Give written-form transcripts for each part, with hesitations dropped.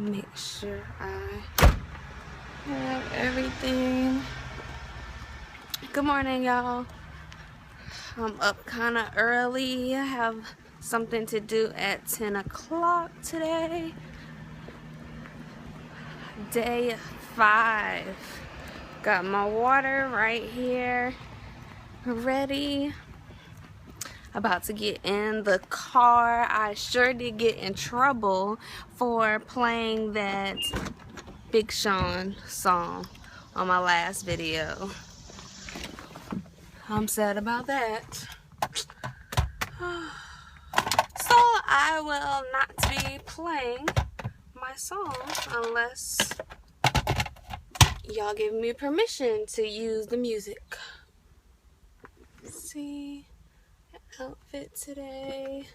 Make sure I have everything. Good morning, y'all. I'm up kind of early. I have something to do at 10 o'clock today. Day 5. Got my water right here ready. About to get in the car. I sure did get in trouble for playing that Big Sean song on my last video. I'm sad about that. So I will not be playing my song unless y'all give me permission to use the music. See, outfit today.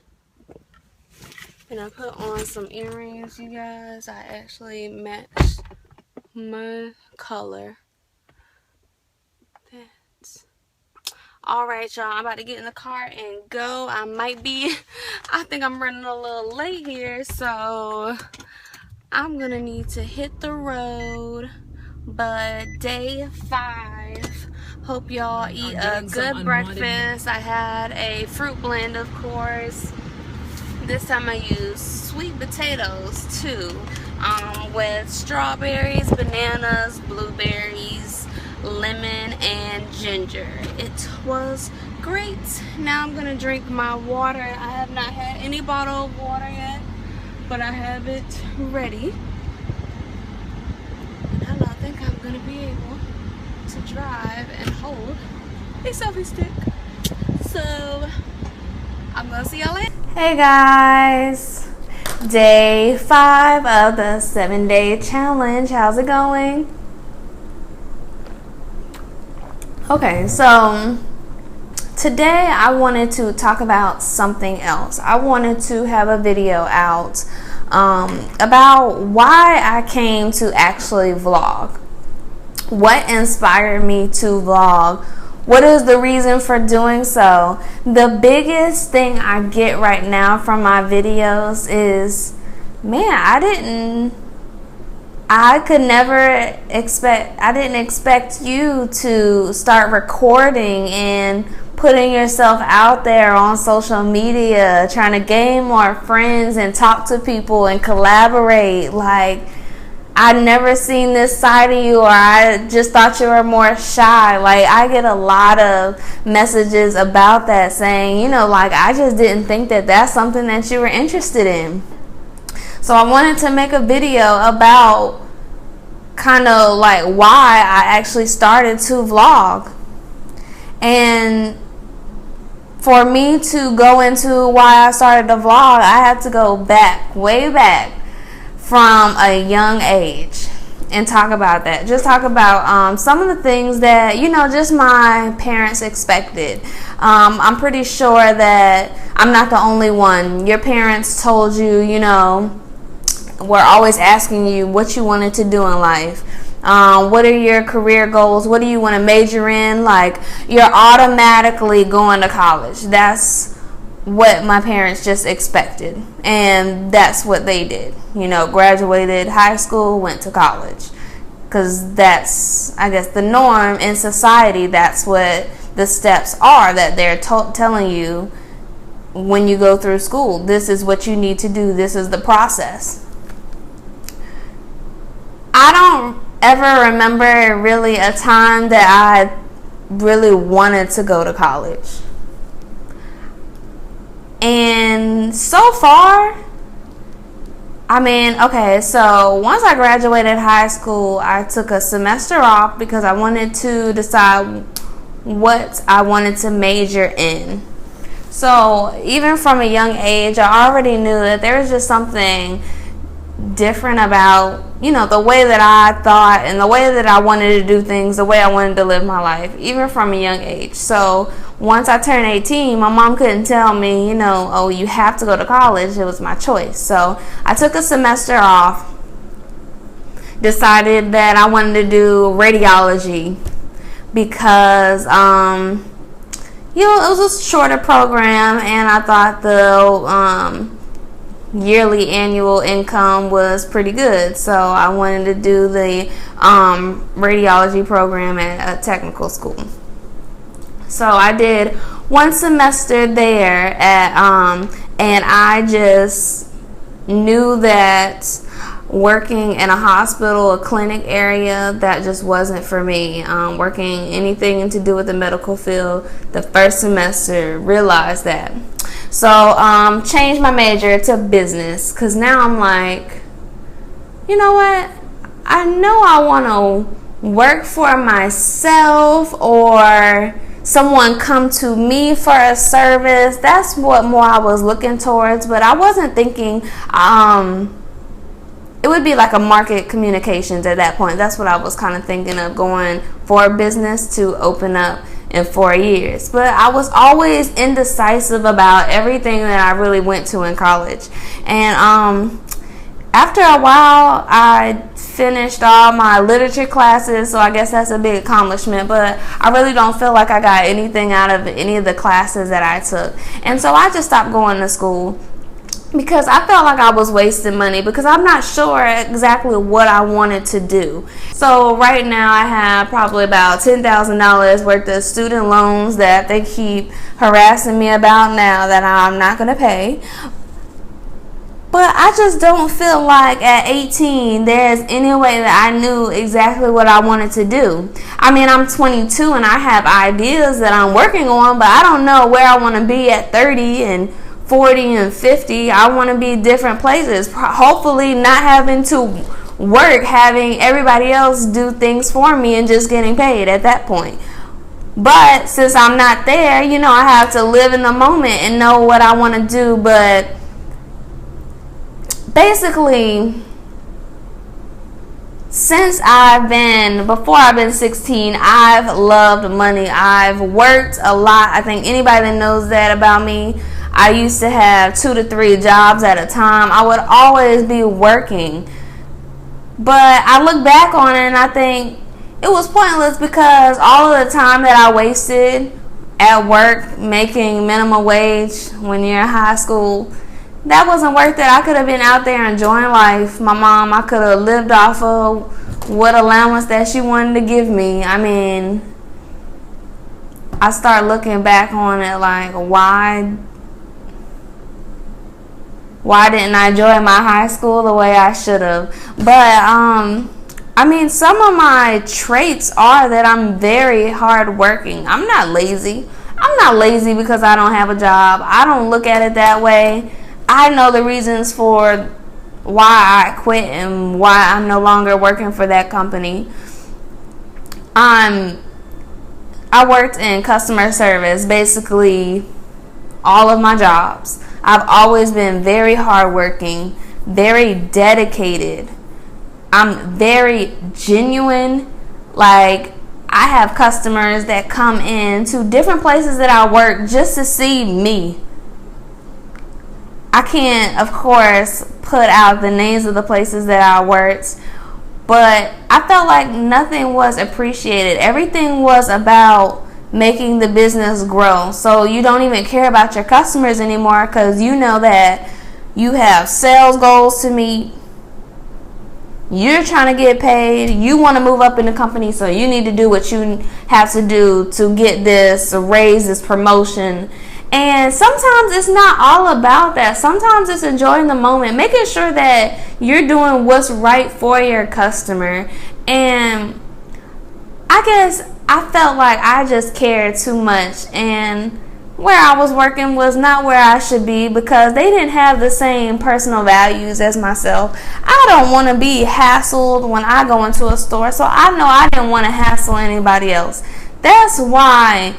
And I put on some earrings, you guys. I actually matched my color. That's alright, y'all. I'm about to get in the car and go. I think I'm running a little late here, so I'm gonna need to hit the road. But day 5. Hope y'all eat a good breakfast. I had a fruit blend, of course. This time I used sweet potatoes too, with strawberries, bananas, blueberries, lemon, and ginger. It was great. Now I'm gonna drink my water. I have not had any bottle of water yet, but I have it ready. And I don't think I'm gonna be able to drive and hold a selfie stick. So I'm gonna see y'all later. Hey guys, day 5 of the 7-day challenge. How's it going? Okay, so today I wanted to talk about something else. I wanted to have a video out about why I came to actually vlog. What inspired me to vlog? What is the reason for doing so? The biggest thing I get right now from my videos is, man, I didn't expect you to start recording and putting yourself out there on social media, trying to gain more friends and talk to people and collaborate. Like, I'd never seen this side of you, or I just thought you were more shy. Like, I get a lot of messages about that saying, you know, like, I just didn't think that that's something that you were interested in. So I wanted to make a video about kind of like why I actually started to vlog. And for me to go into why I started to vlog, I had to go back, way back, from a young age and talk about that. Just talk about some of the things that, you know, just my parents expected. I'm pretty sure that I'm not the only one. Your parents told you, you know, were always asking you what you wanted to do in life. What are your career goals? What do you want to major in? Like, you're automatically going to college. That's what my parents just expected, and that's what they did. You know, graduated high school, went to college, because that's, I guess, the norm in society. That's what the steps are that they're telling you when you go through school. This is what you need to do. This is the process. I don't ever remember really a time that I really wanted to go to college. And so far, I mean, okay, so once I graduated high school, I took a semester off because I wanted to decide what I wanted to major in. So even from a young age, I already knew that there was just something different about, you know, the way that I thought and the way that I wanted to do things, the way I wanted to live my life, even from a young age. So once I turned 18, my mom couldn't tell me, you know, oh, you have to go to college. It was my choice. So I took a semester off, decided that I wanted to do radiology because, you know, it was a shorter program, and I thought the yearly annual income was pretty good. So I wanted to do the radiology program at a technical school. So I did 1 semester there and I just knew that working in a hospital, a clinic area, that just wasn't for me. Working anything to do with the medical field, the first semester, realized that. So changed my major to business, because now I'm like, you know what? I know I want to work for myself, or someone come to me for a service. That's what more I was looking towards, but I wasn't thinking it would be like a market communications at that point. That's what I was kind of thinking of, going for a business to open up in 4 years. But I was always indecisive about everything that I really went to in college. And after a while, I finished all my literature classes, so I guess that's a big accomplishment, but I really don't feel like I got anything out of any of the classes that I took. And so I just stopped going to school, because I felt like I was wasting money, because I'm not sure exactly what I wanted to do. So right now I have probably about $10,000 worth of student loans that they keep harassing me about now that I'm not going to pay. But I just don't feel like at 18 there's any way that I knew exactly what I wanted to do. I mean, I'm 22 and I have ideas that I'm working on, but I don't know where I want to be at 30 and 40 and 50. I want to be different places. Hopefully not having to work, having everybody else do things for me and just getting paid at that point. But since I'm not there, I have to live in the moment and know what I want to do. But basically, before I've been 16, I've loved money. I've worked a lot. I think anybody that knows that about me, I used to have 2 to 3 jobs at a time. I would always be working. But I look back on it and I think it was pointless, because all of the time that I wasted at work making minimum wage when you're in high school, that wasn't worth it. I could have been out there enjoying life. My mom, I could have lived off of what allowance that she wanted to give me. I mean, I start looking back on it like, why didn't I enjoy my high school the way I should have? But I mean, some of my traits are that I'm very hardworking. I'm not lazy. I'm not lazy because I don't have a job. I don't look at it that way. I know the reasons for why I quit and why I'm no longer working for that company. I worked in customer service, basically all of my jobs. I've always been very hardworking, very dedicated. I'm very genuine. Like, I have customers that come in to different places that I work just to see me. I can't, of course, put out the names of the places that I worked, but I felt like nothing was appreciated. Everything was about making the business grow. So you don't even care about your customers anymore, because you know that you have sales goals to meet. You're trying to get paid. You want to move up in the company, so you need to do what you have to do to get this raise, this promotion. And sometimes it's not all about that. Sometimes it's enjoying the moment, making sure that you're doing what's right for your customer. And I guess I felt like I just cared too much, and where I was working was not where I should be, because they didn't have the same personal values as myself. I don't want to be hassled when I go into a store, so I know I didn't want to hassle anybody else. That's why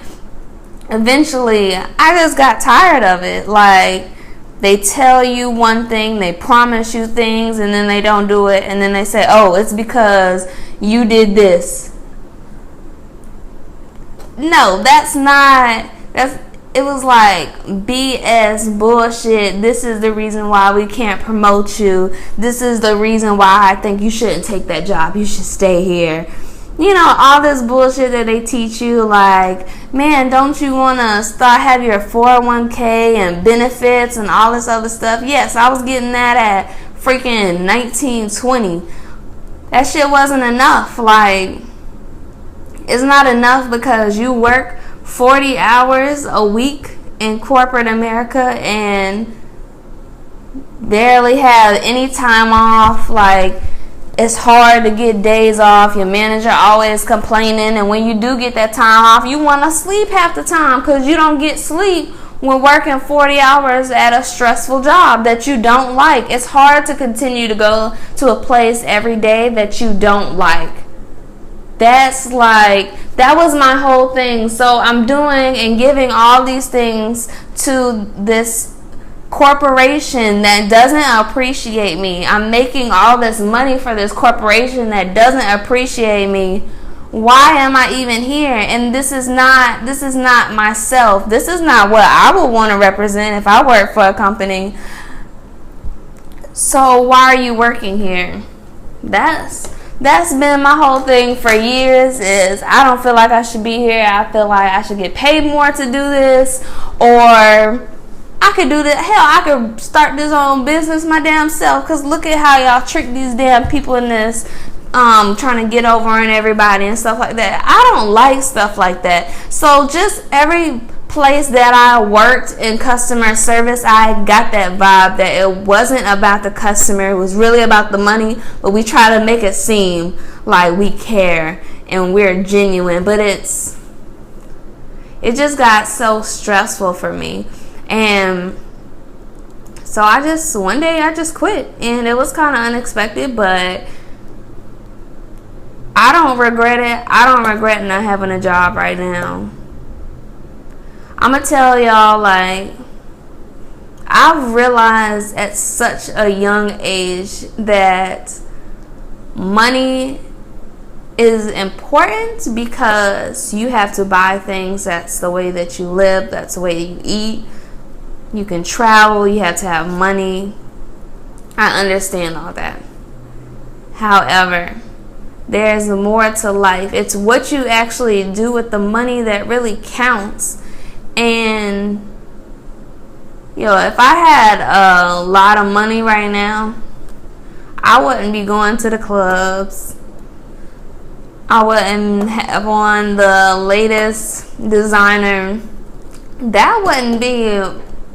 eventually I just got tired of it. Like, they tell you one thing, they promise you things, and then they don't do it, and then they say, oh, it's because you did this. No, it was like BS bullshit. This is the reason why we can't promote you. This is the reason why I think you shouldn't take that job. You should stay here. all this bullshit that they teach you, like, man, don't you want to have your 401k and benefits and all this other stuff? Yes, I was getting that at freaking 1920. That shit wasn't enough. Like, it's not enough because you work 40 hours a week in corporate America and barely have any time off. Like, it's hard to get days off. Your manager always complaining, and when you do get that time off, you want to sleep half the time because you don't get sleep when working 40 hours at a stressful job that you don't like. It's hard to continue to go to a place every day that you don't like. That was my whole thing. So I'm doing and giving all these things to this corporation that doesn't appreciate me. I'm making all this money for this corporation that doesn't appreciate me. Why am I even here? And this is not myself. This is not what I would want to represent if I worked for a company. So why are you working here? That's been my whole thing for years, is I don't feel like I should be here. I feel like I should get paid more to do this, or I could do that. Hell, I could start this own business my damn self, because look at how y'all trick these damn people in this trying to get over on everybody and stuff like that. I don't like stuff like that. So just every place that I worked in customer service, I got that vibe that it wasn't about the customer. It was really about the money, but we try to make it seem like we care and we're genuine, but it just got so stressful for me. And so one day I just quit, and it was kind of unexpected, but I don't regret it. I don't regret not having a job right now. I'm going to tell y'all, like, I've realized at such a young age that money is important because you have to buy things. That's the way that you live. That's the way you eat. You can travel. You have to have money. I understand all that. However, there's more to life. It's what you actually do with the money that really counts. And, if I had a lot of money right now, I wouldn't be going to the clubs. I wouldn't have on the latest designer. That wouldn't be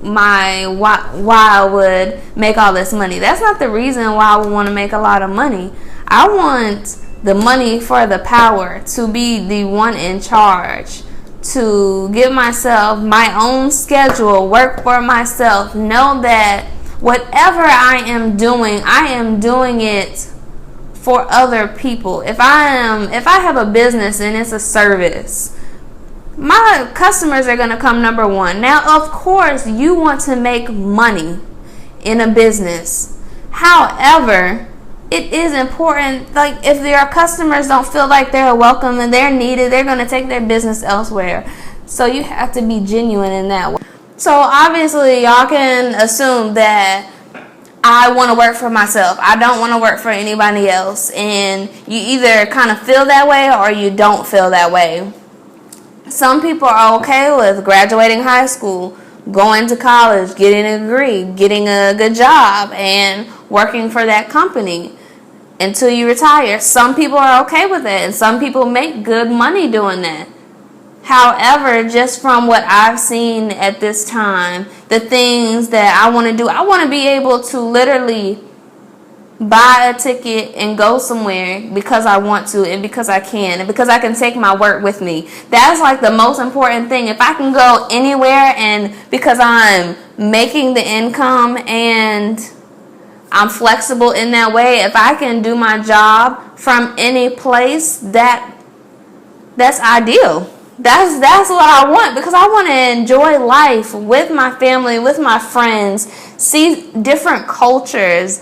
why I would make all this money. That's not the reason why I would want to make a lot of money. I want the money for the power, to be the one in charge, to give myself my own schedule, work for myself, know that whatever I am doing it for other people. If I have a business and it's a service, my customers are going to come number one. Now, of course, you want to make money in a business. However, it is important, like, if your customers don't feel like they're welcome and they're needed, they're going to take their business elsewhere. So you have to be genuine in that way. So obviously, y'all can assume that I want to work for myself. I don't want to work for anybody else. And you either kind of feel that way or you don't feel that way. Some people are okay with graduating high school, going to college, getting a degree, getting a good job, and working for that company until you retire. Some people are okay with it, and some people make good money doing that. However, just from what I've seen at this time, the things that I want to do, I want to be able to literally buy a ticket and go somewhere because I want to and because I can and because I can take my work with me. That's like the most important thing. If I can go anywhere, and because I'm making the income and I'm flexible in that way, if I can do my job from any place, that's ideal. That's what I want, because I want to enjoy life with my family, with my friends, see different cultures.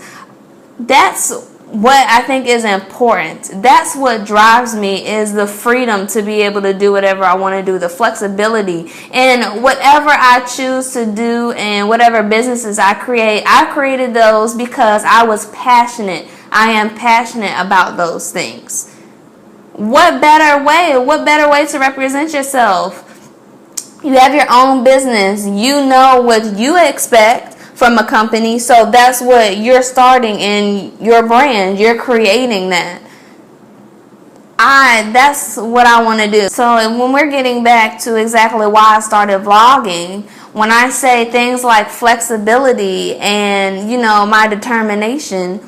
That's what I think is important. That's what drives me, is the freedom to be able to do whatever I want to do, the flexibility. And whatever I choose to do and whatever businesses I created those because I was passionate. I am passionate about those things. What better way? What better way to represent yourself? You have your own business. You know what you expect from a company, so that's what you're starting in your brand. You're creating that. That's what I want to do. So when we're getting back to exactly why I started vlogging, when I say things like flexibility and, my determination,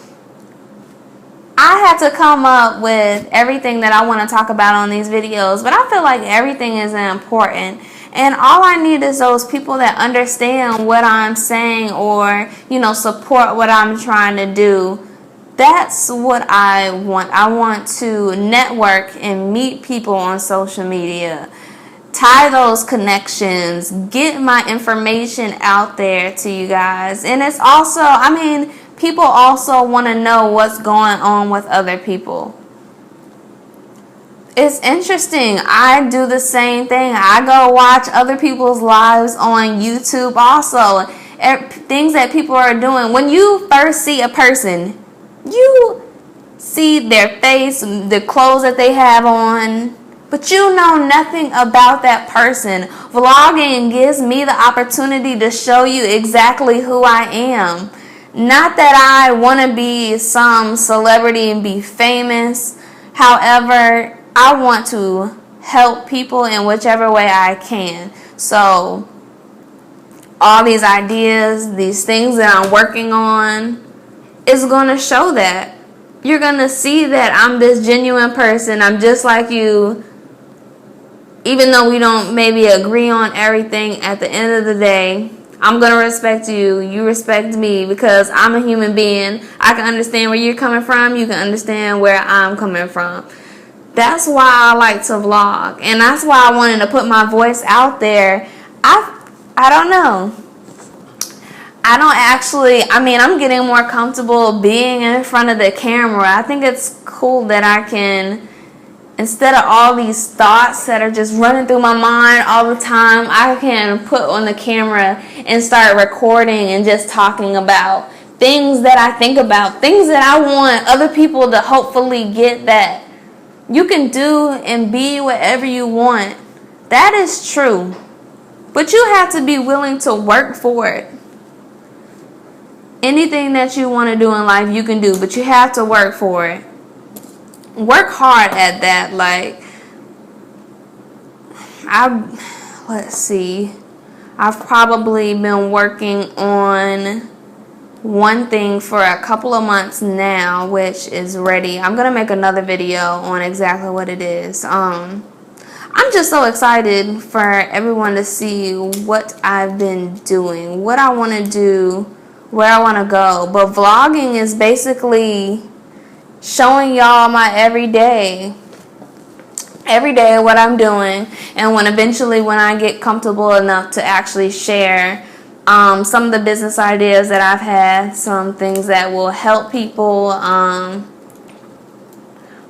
I had to come up with everything that I want to talk about on these videos, but I feel like everything is important. And all I need is those people that understand what I'm saying or, support what I'm trying to do. That's what I want. I want to network and meet people on social media. Tie those connections. Get my information out there to you guys. And it's also, people also want to know what's going on with other people. It's interesting. I do the same thing. I go watch other people's lives on YouTube also. Things that people are doing. When you first see a person, you see their face, the clothes that they have on, but you know nothing about that person. Vlogging gives me the opportunity to show you exactly who I am. Not that I want to be some celebrity and be famous. However, I want to help people in whichever way I can. So, all these ideas, these things that I'm working on, is going to show that. You're going to see that I'm this genuine person. I'm just like you. Even though we don't maybe agree on everything, at the end of the day, I'm going to respect you. You respect me because I'm a human being. I can understand where you're coming from. You can understand where I'm coming from. That's why I like to vlog. And that's why I wanted to put my voice out there. I don't know. I don't actually, I'm getting more comfortable being in front of the camera. I think it's cool that I can, instead of all these thoughts that are just running through my mind all the time, I can put on the camera and start recording and just talking about things that I think about, things that I want other people to hopefully get, that you can do and be whatever you want. That is true. But you have to be willing to work for it. Anything that you want to do in life, you can do, but you have to work for it. Work hard at that. I've probably been working on one thing for a couple of months now, which is ready. I'm going to make another video on exactly what it is. I'm just so excited for everyone to see what I've been doing, what I want to do, where I want to go. But vlogging is basically showing y'all my everyday what I'm doing, and when I get comfortable enough to actually share some of the business ideas that I've had, some things that will help people.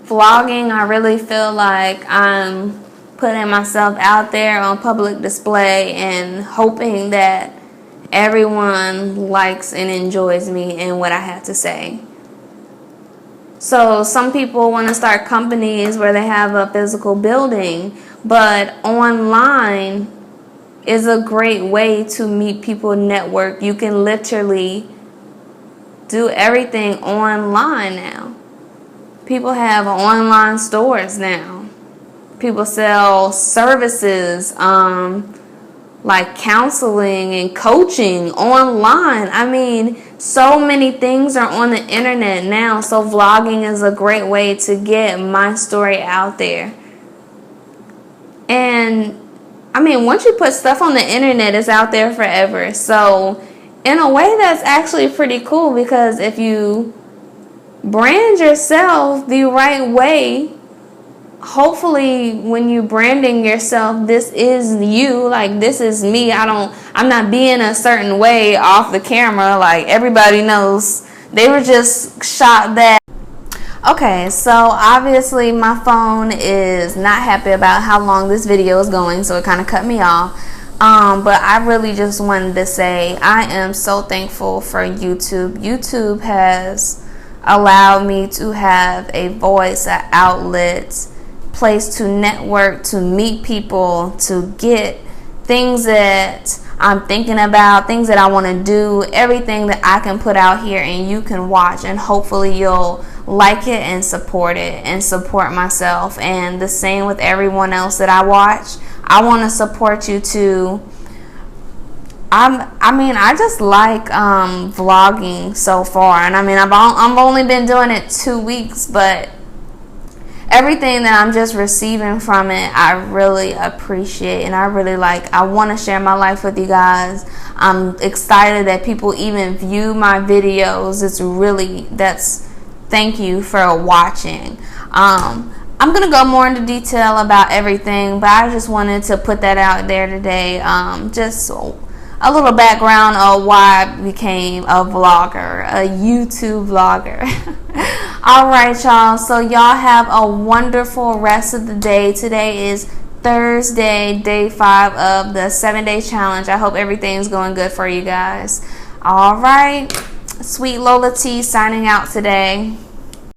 Vlogging, I really feel like I'm putting myself out there on public display and hoping that everyone likes and enjoys me and what I have to say. So some people want to start companies where they have a physical building, but online is a great way to meet people, network. You can literally do everything online now. People have online stores now. People sell services, like counseling and coaching online. So many things are on the internet now. So vlogging is a great way to get my story out there. And once you put stuff on the internet, it's out there forever. So in a way, that's actually pretty cool, because if you brand yourself the right way, hopefully when you branding yourself, this is you, like this is me. I'm not being a certain way off the camera. Like everybody knows they were just shot that. Okay, so obviously my phone is not happy about how long this video is going, so it kind of cut me off. But I really just wanted to say I am so thankful for YouTube. YouTube has allowed me to have a voice, an outlet, place to network, to meet people, to get things that I'm thinking about, things that I want to do, everything that I can put out here and you can watch, and hopefully you'll like it and support myself. And the same with everyone else that I watch. I want to support you too. I just like vlogging so far, and I've only been doing it 2 weeks, but everything that I'm just receiving from it, I really appreciate, and I really like. I want to share my life with you guys. I'm excited that people even view my videos. Thank you for watching. I'm going to go more into detail about everything, but I just wanted to put that out there today. Just a little background of why I became a vlogger, a YouTube vlogger. All right, y'all. So y'all have a wonderful rest of the day. Today is Thursday, day 5 of the 7-day challenge. I hope everything's going good for you guys. All right. Sweet.LoLa.Tea signing out today.